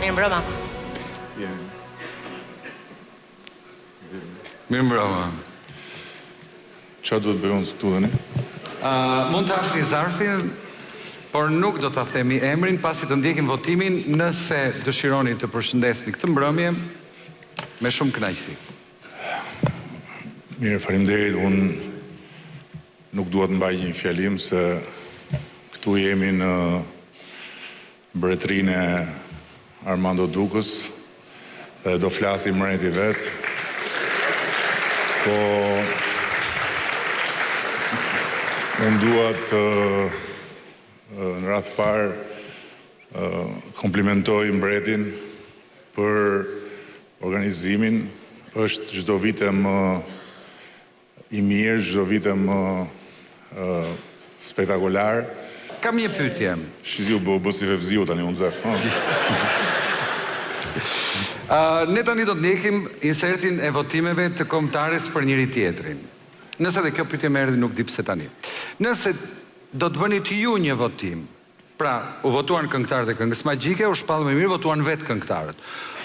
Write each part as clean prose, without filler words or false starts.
Mirëmbrëma. Mirëmbrëma. Qa duhet bëjmë së këtu dhe ne? Mund të hapni zarfin, por nuk do të themi emrin, pasi të ndjekim votimin, nëse dëshironi të përshëndesni këtë mbrëmje, me shumë kënaqësi. Mirë, faleminderit, unë nuk duhet mbaj një fjalim se këtu jemi në mbretërinë e Armando Dukës dhe do flasim mreti vetë, po unë duhet në radhë parë komplimentoj mbretin për organizimin, është çdo vit më i mirë, çdo vit më spektakolar. Kam një pyetje. Shiziu bë si Fevziu tani unë zef. Ne tani do të ndjekim insertin e votimeve të kombëtares për njëri tjetrin. Nëse dhe kjo pyetje më erdhi nuk di pse tani. Nëse do të bëni të ju një votim, pra u votuan këngëtarët e këngës magjike, u shpall më mirë, votuan vetë këngëtarët.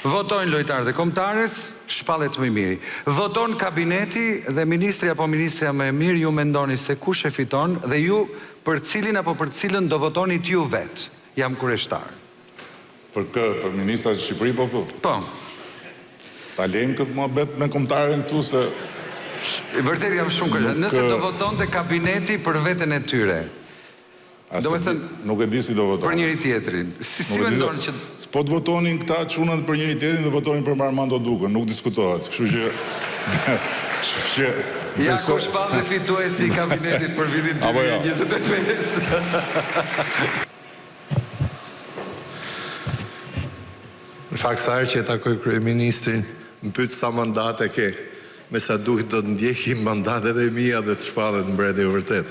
Votojnë lojtarët e kombëtares, shpallet më mirë. Voton kabineti dhe ministri apo ministria më e mirë, ju mendoni se kush e fiton dhe ju për cilin apo për cilën do votoni t'ju vetë. Jam kureshtar. Për ministrat e Shqipëri po këtu? Po. Ta lejmë këtë muhabet me kombëtaren këtu se... Vërtet jam shumë kureshtar. Nëse do voton të kabineti për veten e tyre, do me thënë... Nuk e di si do voton. Për njëri tjetrin. Si mendon që... Po të votonin këta çunat për njëri tjetrin, do votonin për Armando Dukën, nuk diskutohet. Kështu që... Ja ku shpall dhe fituesi i kabinetit për vitin 2025. Në fakt sa herë që e takoj kryeministrin, më pyet sa mandate ke. Me sa duhet do të ndjekim mandatet e mia dhe të shpallet mbreti vërtet.